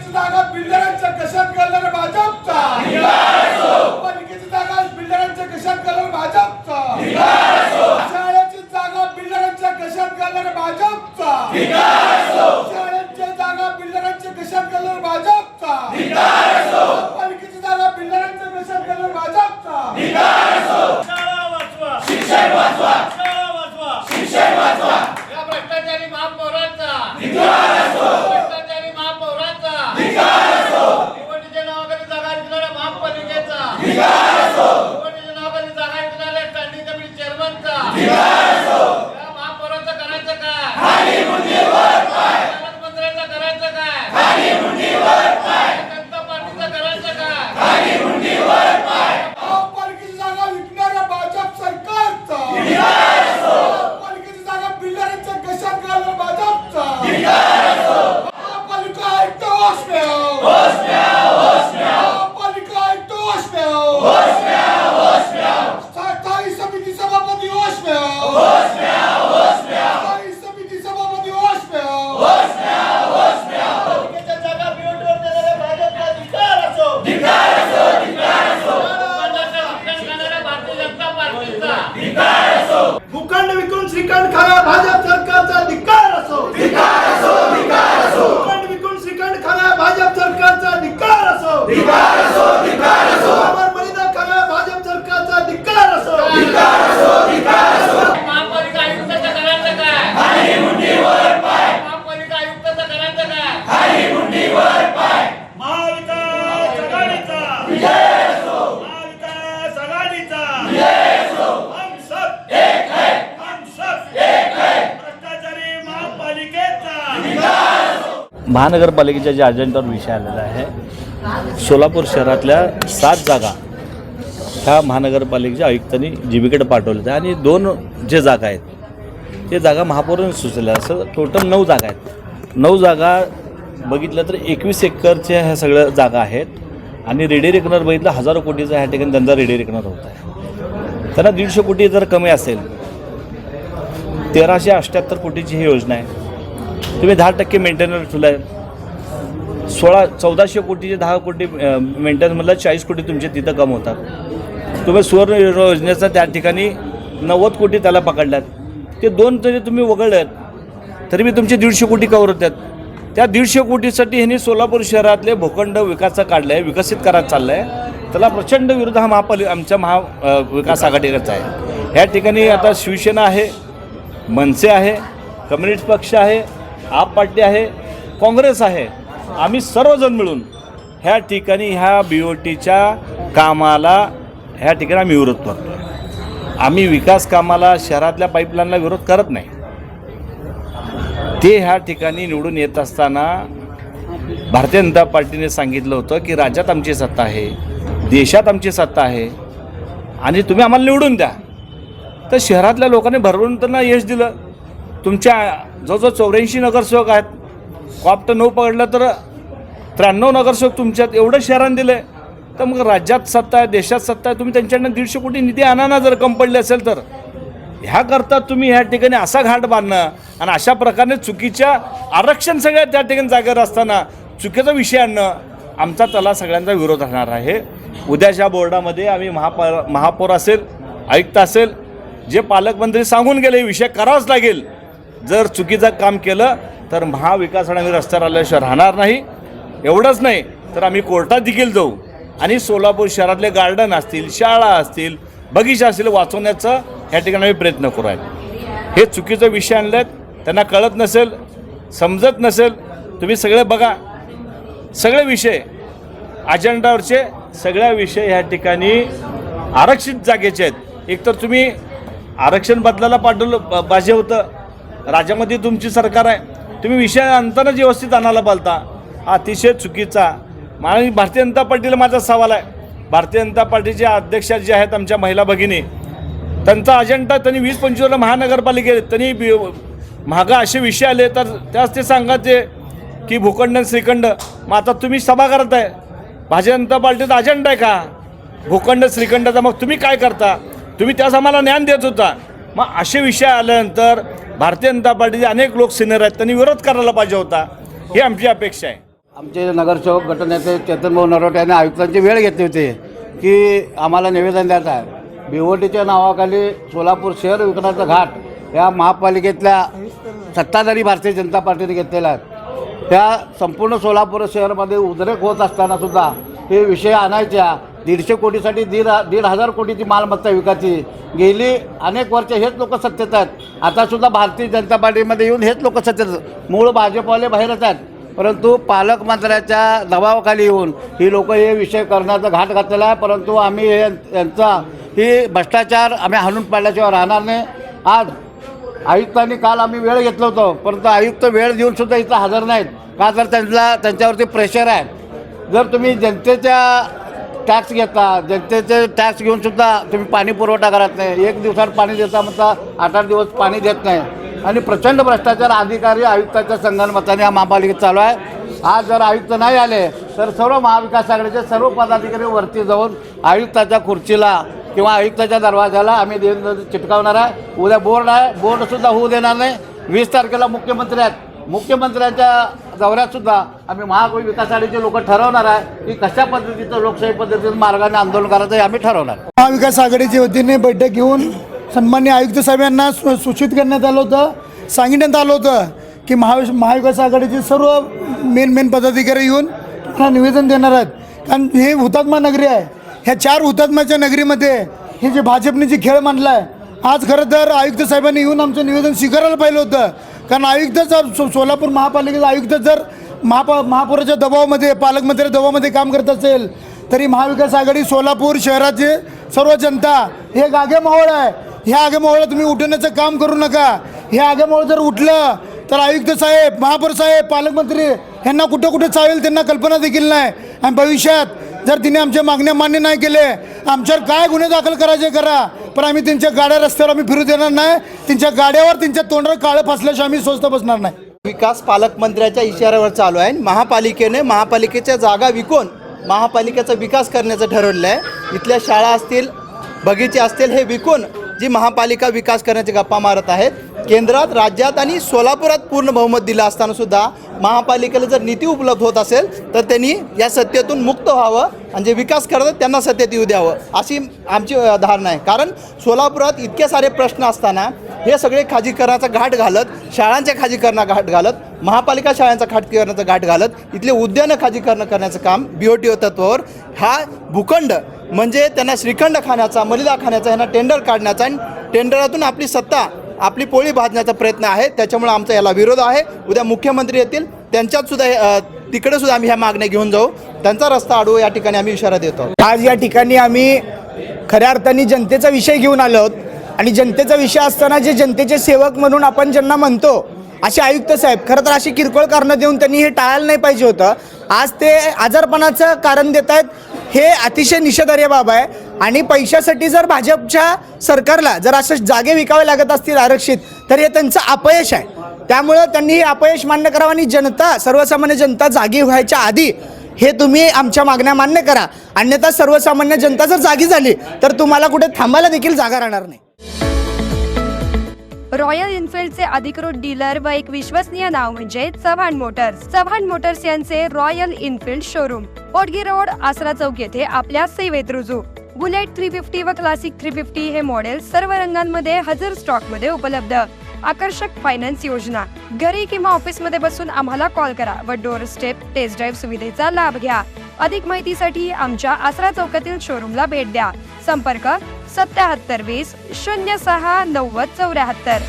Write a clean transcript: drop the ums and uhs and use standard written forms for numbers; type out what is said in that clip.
महापालिकेची जागा बिल्डरांच्या कशात घालणार भाजपचा, महापालिकेची जागा बिल्डरांच्या कशात घालणार भाजपचा, शाळेची जागा बिल्डरांच्या कशात घालणार भाजपचा, शाळेची जागा बिल्डरांच्या कशात घालणार भाजपचा, महापालिकेची जागा बिल्डरांच्या कशात घालणार भाजपचा। शाळा वाचवा, शिक्षण वाचवा, शाळा वाचवा, शिक्षण वाचवा। या भ्रष्टाचारी महापौरांचा धिक्कार असो, भ्रष्टाचारी महापौरांचा धिक्कार असो, निवडणुकीच्या नावाखाली जागा विकणाऱ्या महापालिकेचा धिक्कार असो, निवडणुकीच्या नावाखाली जागा विकणाऱ्या स्टँडिंग कमिटी चेअरमनचा धिक्कार असो। या महापौरांचं करायचं काय, खाली मुंडीवर पाय, पालकमंत्र्यांचं करायचं काय, खाली मुंडीवर पाय, जनता पार्टीचं करायचं काय, खाली मुंडीवर पाय। महापालिकेची जागा विकणाऱ्या भाजप सरकारचा, धिक्कार असो, महापालिकेची जागा बिल्डरांच्या कशात घालणार भाजपचा, धिक्कार असो। महापालिका आयुक्त होश में आओ, होश में आओ, होश में आओ, महापालिका आयुक्त होश में आओ, होश में आओ, होश में आओ, स्थायी समिती सभापती होश में आओ, होश में आओ, होश में आओ, स्थायी समिती सभापती होश में आओ, होश में आओ, होश में आओ। पालिकेच्या जागा बिल्डर देणाऱ्या भाजपचा धिक्कार असो, धिक्कार असो, धिक्कार असो, भ्रष्टाचाराचं रक्षण करणाऱ्या भारतीय जनता पार्टीचा धिक्कार असो, भूखंड विकून श्रीखंड खाणाऱ्या भाजप सरकारचा धिक्कार असो, धिक्कार असो, धिक्कार असो, भूखंड विकून श्रीखंड खाणाऱ्या भाजप सरकारचा धिक्कार असो, धिक्कार असो, धिक्कार असो, अमर बलिदान खाणाऱ्या भाजप सरकारचा धिक्कार असो, धिक्कार असो, धिक्कार असो। महापालिका आयुक्ताचं करायचं काय, खाली मुंडीवर पाय, महापालिका आयुक्ताचं करायचं काय, खाली मुंडीवर पाय। महाविकास आघाडीचा विजय असो, महाविकास आघाडीचा विजय असो। हम सब एक है, हम सब एक है, भ्रष्टाचारी महापालिकेचा धिक्कार असो। महानगरपालिकेच्या ज्या अजेंड्यावर विषय आलेला आहे, सोलापूर शहरातल्या 7 जागा ह्या महानगरपालिकेच्या आयुक्तांनी जीबीकडे पाठवल्या आणि 2 जे जागा आहेत ते जागा महापौरांनी सुचवल्या, असं टोटल 9 जागा आहेत। 9 जागा बघितलं तर 21 एकरच्या ह्या सगळ्या जागा आहेत आणि रेडी रेकनर बघितलं 1000 कोटीचा ह्या ठिकाणी धंदा रेडी रेकनर होत आहे। त्यांना 150 कोटी जर कमी असेल, 1378 कोटीची ही योजना आहे, तुम्ही 10% मेंटेनन्स ठेवला आहे, 1400 कोटीचे 10 कोटी मेंटेनन्समधला 40 कोटी तुमचे तिथं कम होतात। तुम्ही सुवर्ण योजनेचा त्या ठिकाणी 90 कोटी त्याला पकडल्यात, ते 2 जरी तुम्ही वगळलेत तरी मी तुमचे 150 कोटी कवर होतात। त्या 150 कोटीसाठी ह्यांनी सोलापूर शहरातले भूखंड विकास काढलं आहे, विकसित करायला चाललं आहे, त्याला प्रचंड विरोध हा आमच्या महाविकास आघाडीकडचा आहे। ह्या ठिकाणी आता शिवसेना आहे, मनसे आहे, कम्युनिस्ट पक्ष आहे, आप पार्टी आहे, काँग्रेस आहे, आम्ही सर्वजण मिळून ह्या ठिकाणी ह्या BOTच्या कामाला ह्या ठिकाणी आम्ही विरोध करतो। आम्ही विकास कामाला शहरातल्या पाईपलाईनला विरोध करत नाही। ते ह्या ठिकाणी निवडून येत असताना भारतीय जनता पार्टीने सांगितलं होतं की राज्यात आमची सत्ता आहे, देशात आमची सत्ता आहे आणि तुम्ही आम्हाला निवडून द्या। तर शहरातल्या लोकांनी भरभरून त्यांना यश दिलं। तुमच्या जवळजवळ 84 नगरसेवक आहेत, कॉप्ट 9 पकडलं तर 93 नगरसेवक तुमच्यात एवढं शहरांनी दिलं आहे। तर मग राज्यात सत्ता आहे, देशात सत्ता आहे, तुम्ही त्यांच्याकडनं 150 कोटी निधी आणा ना, जर कम पडले असेल तर। ह्याकरता तुम्ही ह्या ठिकाणी असा घाट बांधणं आणि अशा प्रकारे चुकीच्या आरक्षण सगळ्या त्या ठिकाणी जागेवर असताना चुकीचा विषय आणणं, आमचा त्याला सगळ्यांचा विरोध राहणार आहे। उद्याच्या बोर्डामध्ये आम्ही महापौर असेल, आयुक्त असेल, जे पालकमंत्री सांगून गेले विषय करावाच लागेल। जर चुकीचं काम केलं तर महाविकास आम्ही रस्त्यावर आल्याशिवाय राहणार नाही। एवढंच नाही तर आम्ही कोर्टात देखील जाऊ आणि सोलापूर शहरातले गार्डन असतील, शाळा असतील, बगीचा असतील वाचवण्याचा ह्या ठिकाणी आम्ही प्रयत्न करू आहेत। हे चुकीचं विषय आणलेत, त्यांना कळत नसेल, समजत नसेल, तुम्ही सगळे बघा, सगळे विषय अजेंडावरचे सगळ्या विषय ह्या ठिकाणी आरक्षित जागेचे आहेत। एकतर तुम्ही आरक्षण बदलायला पाठवलं पाहिजे होतं, राज्यामध्ये तुमची सरकार आहे, तुम्ही विषय आणतानाच व्यवस्थित आणायला पालता, हा अतिशय चुकीचा। आणि भारतीय जनता पार्टीला माझा सवाल आहे, भारतीय जनता पार्टीच्या अध्यक्षा जे आहेत आमच्या महिला भगिनी, त्यांचा अजेंडा त्यांनी 20-25 महानगरपालिकेत त्यांनी महागा असे विषय आले तर त्याच ते सांगायचे की भूखंड श्रीखंड। मग आता तुम्ही सभा करत आहे, भारतीय जनता पार्टीचा अजेंडा आहे का भूखंड श्रीखंडाचा? मग तुम्ही काय करता? तुम्ही त्यास आम्हाला ज्ञान देत होता। मग असे विषय आल्यानंतर भारतीय जनता पार्टीचे अनेक लोक सिनियर आहेत, त्यांनी विरोध करायला पाहिजे होता, ही आमची अपेक्षा आहे। आमचे नगरसेवक गटनेते चेतनभाऊ नरोटे यांनी आयुक्तांची वेळ घेतली होती की आम्हाला निवेदन द्यायचं आहे. BOTच्या नावाखाली सोलापूर शहर विकासाचा घाट या महापालिकेतल्या सत्ताधारी भारतीय जनता पार्टीने घेतलेला आहे. त्या संपूर्ण सोलापूर शहरामध्ये उद्रेक होत असतानासुद्धा हे विषय आणायच्या 150 कोटीसाठी 1,500 कोटीची मालमत्ता विकायची. गेली अनेक वर्ष हेच लोक सत्तेत आहेत. आतासुद्धा भारतीय जनता पार्टीमध्ये येऊन हेच लोक सत्तेत आहेत. मूळ भाजपवाले बाहेरच आहेत, परंतु पालकमंत्र्याच्या दबावाखाली येऊन ही लोक हे विषय करण्याचा घाट घातलेला आहे. परंतु आम्ही यांचा ही भ्रष्टाचार आम्ही हाणून पाडल्याशिवाय राहणार नाही. आज आयुक्तांनी काल आम्ही वेळ घेतलं होतं, परंतु आयुक्त वेळ देऊनसुद्धा इथं हजर नाहीत. का तर त्यांच्यावरती प्रेशर आहे. जर तुम्ही जनतेच्या टॅक्स घेता, जनतेचे टॅक्स घेऊनसुद्धा तुम्ही पाणी पुरवठा करत नाही, 1 दिवसात पाणी देता म्हणता 8-8 दिवस पाणी देत नाही आणि प्रचंड भ्रष्टाचार अधिकारी आयुक्ताच्या संगनमताने या महापालिकेत चालू आहे. आज जर आयुक्त नाही आले तर सर्व महाविकास आघाडीचे सर्व पदाधिकारी वरती जाऊन आयुक्ताच्या खुर्चीला किंवा आयुक्ताच्या दरवाजाला आम्ही चिटकावणार आहे. उद्या बोर्ड आहे, बोर्डसुद्धा होऊ देणार नाही. 20 तारखेला मुख्यमंत्री आहेत. मुख्यमंत्र्यांच्या दौऱ्यातसुद्धा आम्ही महाविकास आघाडीचे लोक ठरवणार आहे की कशा पद्धतीचं लोकशाही पद्धतीचं मार्गाने आंदोलन करायचं हे आम्ही ठरवणार. महाविकास आघाडीच्या वतीने बैठक घेऊन सन्मान्य आयुक्त साहेबांना सूचित करण्यात आलं होतं, सांगण्यात आलं होतं की महाविकास आघाडीचे सर्व मेन पदाधिकारी येऊन त्यांना निवेदन देणार आहेत. कारण हे हुतात्मा नगरी आहे. ह्या 4 हुतात्म्याच्या नगरीमध्ये हे जे भाजपने जे खेळ मांडला आहे, आज खरं तर आयुक्त साहेबांनी येऊन आमचं निवेदन स्वीकारायला पाहिलं होतं. कारण आयुक्त जर सोलापूर महापालिकेचा आयुक्त जर महापौराच्या दबावामध्ये पालकमंत्र्याच्या दबावामध्ये काम करत असेल तरी महाविकास आघाडी सोलापूर शहराचे सर्व जनता हे एक आगेमावळ आहे. ह्या आगेमावळला तुम्ही उठवण्याचं काम करू नका. हे आगेमावळ जर उठलं तर आयुक्त साहेब, महापौर साहेब, पालकमंत्री यांना कुठं चावेल त्यांना कल्पना देखील नाही. आणि भविष्यात जर तिने आमच्या मागण्या मान्य नाही केले, आमच्यावर काय गुन्हे दाखल करायचे करा, पण आम्ही त्यांच्या गाड्या रस्त्यावर आम्ही फिरू देणार नाही. त्यांच्या गाड्यावर त्यांच्या तोंडावर काळं फासल्याशिवाय आम्ही स्वस्त बसणार नाही. विकास पालकमंत्र्याच्या इशाऱ्यावर चालू आहे. महापालिकेने महापालिकेच्या जागा विकून महापालिकेचा विकास करण्याचं ठरवलं आहे. इथल्या शाळा असतील, बगीचे असतील, हे विकून जी महापालिका विकास करण्याची गप्पा मारत आहेत. केंद्रात, राज्यात आणि सोलापुरात पूर्ण बहुमत दिलं असतानासुद्धा महापालिकेला जर निधी उपलब्ध होत असेल तर त्यांनी या सत्तेतून मुक्त व्हावं आणि जे विकास करतात त्यांना सत्तेत येऊ द्यावं अशी आमची धारणा आहे. कारण सोलापुरात इतके सारे प्रश्न असताना हे सगळे खाजगीकरणाचा घाट घालत, शाळांच्या खाजगीकरणाचा घाट घालत, महापालिका शाळांचा खाजगीकरणाचा घाट घालत, इथले उद्यानं खाजगीकरण करण्याचं काम BOT तत्वावर हा भूखंड म्हणजे त्यांना श्रीखंड खाण्याचा, मलिदा खाण्याचा, यांना टेंडर काढण्याचा आणि टेंडरातून आपली सत्ता, आपली पोळी भाजण्याचा प्रयत्न आहे. त्याच्यामुळे आमचा याला विरोध आहे. उद्या मुख्यमंत्री येतील, त्यांच्यातसुद्धा तिकडे सुद्धा आम्ही ह्या मागण्या घेऊन जाऊ. त्यांचा रस्ता अडवू या ठिकाणी आम्ही इशारा देतो. आज या ठिकाणी आम्ही खऱ्या अर्थाने जनतेचा विषय घेऊन आलो आहोत आणि जनतेचा विषय असताना जे जनतेचे सेवक म्हणून आपण ज्यांना म्हणतो असे आयुक्त साहेब खरं तर अशी किरकोळ कारणं देऊन त्यांनी हे टाळायला नाही पाहिजे होतं. आज ते आजारपणाचं कारण देत आहेत, हे अतिशय निषेधार्ह बाब आहे. आणि पैशासाठी जर भाजपच्या सरकारला जर असं जागे विकावे लागत असतील आरक्षित तर हे त्यांचं अपयश आहे. त्यामुळं त्यांनी हे अपयश मान्य करावं आणि जनता, सर्वसामान्य जनता जागी व्हायच्या आधी हे तुम्ही आमच्या मागण्या मान्य करा. अन्यथा सर्वसामान्य जनता जर जागी झाली तर तुम्हाला कुठे थांबायला देखील जागा राहणार नाही. रॉयल एनफिल्डचे अधिकृत डीलर व एक विश्वसनीय नाव म्हणजे चव्हाण मोटर्स. चव्हाण मोटर्स यांचे रॉयल एनफिल्ड शोरूम ओटगी रोड, आसरा चौक येथे आपल्या सेवेत रुजू. बुलेट 350 व क्लासिक 350 हे मॉडेल सर्व रंगांमध्ये हजर स्टॉक मध्ये उपलब्ध. आकर्षक फायनान्स योजना. घरी किंवा ऑफिस मध्ये बसून आम्हाला कॉल करा व डोअर स्टेप टेस्ट ड्राईव्ह सुविधेचा लाभ घ्या. अधिक माहितीसाठी आमच्या आसरा चौकातील शोरूमला भेट द्या. संपर्क 77 20 06 90 74.